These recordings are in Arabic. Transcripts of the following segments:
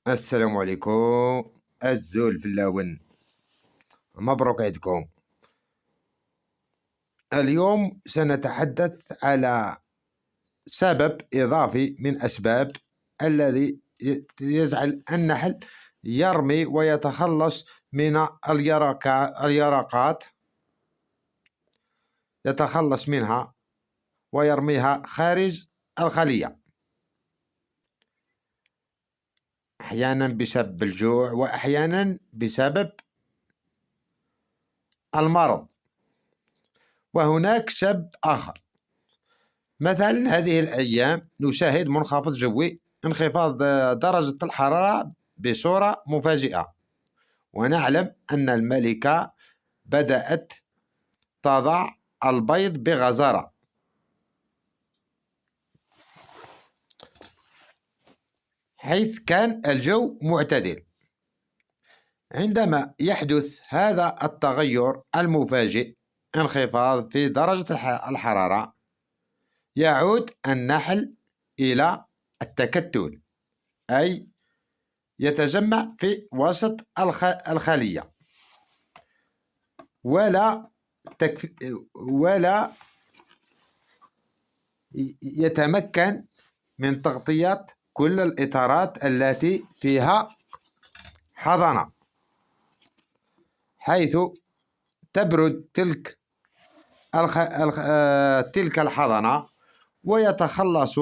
السلام عليكم. الزول في اللون، مبروك عيدكم. اليوم سنتحدث على سبب إضافي من أسباب الذي يجعل النحل يرمي ويتخلص من اليرقات، يتخلص منها ويرميها خارج الخلية، أحيانا بسبب الجوع وأحيانا بسبب المرض. وهناك سبب آخر، مثلا هذه الأيام نشاهد منخفض جوي، انخفاض درجة الحرارة بصورة مفاجئة، ونعلم أن الملكة بدأت تضع البيض بغزارة، حيث كان الجو معتدل. عندما يحدث هذا التغير المفاجئ، انخفاض في درجة الحرارة، يعود النحل إلى التكتل، أي يتجمع في وسط الخلية، ولا يتمكن من تغطية كل الإطارات التي فيها حضنة، حيث تبرد تلك الحضنة ويتخلص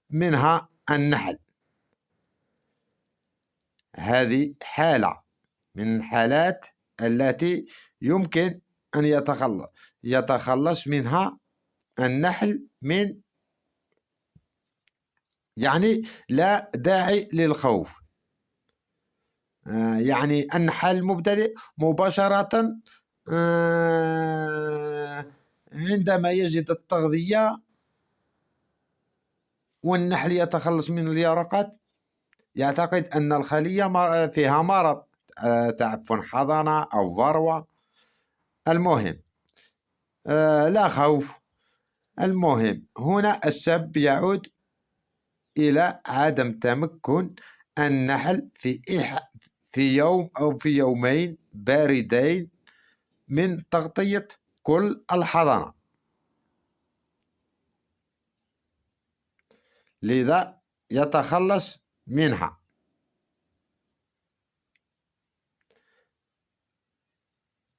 منها النحل. هذه حالة من الحالات التي يمكن أن يتخلص منها النحل، يعني لا داعي للخوف. يعني النحل المبتدئ مباشرة عندما يجد التغذية والنحل يتخلص من اليرقات، يعتقد أن الخلية فيها مرض، تعفن حضانة أو فروة. المهم لا خوف. المهم هنا السبب يعود إلى عدم تمكن النحل في يوم أو في يومين باردين من تغطية كل الحضانة، لذا يتخلص منها.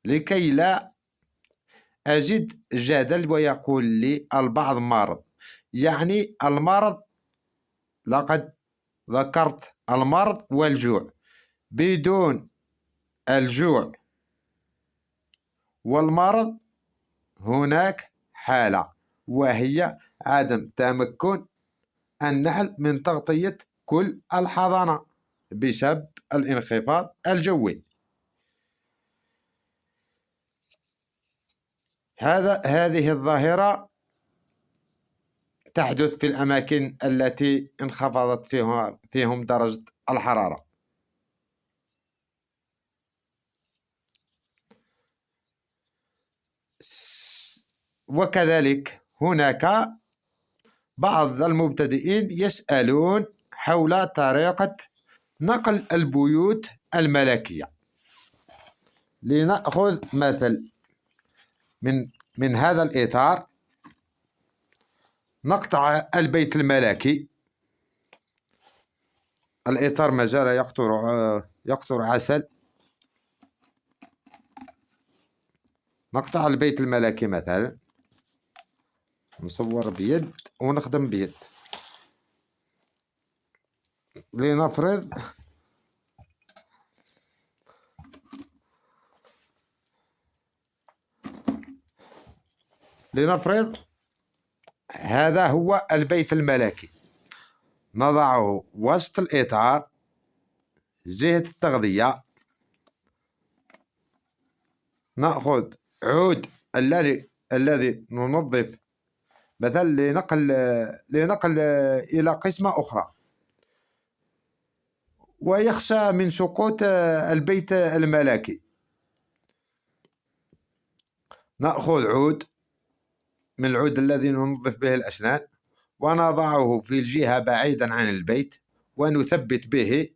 لكي لا أجد جدل ويقول لي البعض مرض، يعني المرض، لقد ذكرت المرض والجوع. بدون الجوع والمرض هناك حالة، وهي عدم تمكن النحل من تغطية كل الحضانة بسبب الانخفاض الجوي. هذه الظاهرة تحدث في الأماكن التي انخفضت فيهم درجة الحرارة. وكذلك هناك بعض المبتدئين يسألون حول طريقة نقل البيوت الملكية. لنأخذ مثل من هذا الإطار، نقطع البيت الملكي. الإطار ما زال يقطر عسل. نقطع البيت الملكي مثلا، نصور بيد ونخدم بيد. لنفرض هذا هو البيت الملكي، نضعه وسط الإطار جهة التغذية. نأخذ عود الذي ننظف مثلا لنقل إلى قسمة أخرى، ويخشى من سقوط البيت الملكي. نأخذ عود من العود الذي ننظف به الأسنان، ونضعه في الجهة بعيدا عن البيت، ونثبت به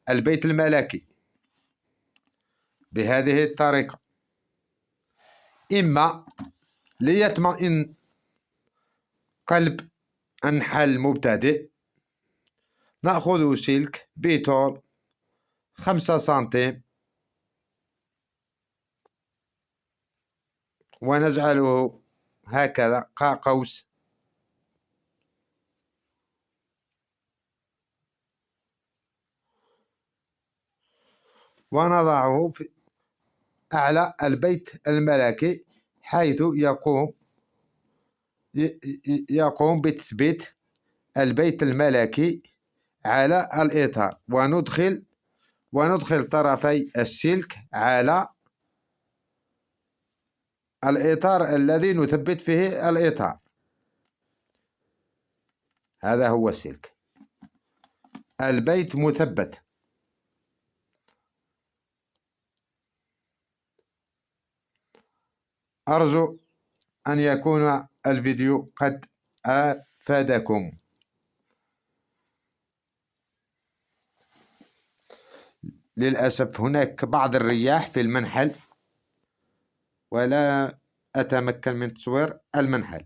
البيت الملكي بهذه الطريقة. إما ليطمئن قلب النحال المبتدئ نأخذ سلك بطول 5 سنتيم ونجعله هكذا كقوس، ونضعه في أعلى البيت الملكي، حيث يقوم بتثبيت البيت الملكي على الإطار، وندخل طرفي السلك على الإطار الذي نثبت فيه الإطار. هذا هو السلك، البيت مثبت. أرجو أن يكون الفيديو قد أفادكم. للأسف هناك بعض الرياح في المنحل ولا أتمكن من تصوير المنحل.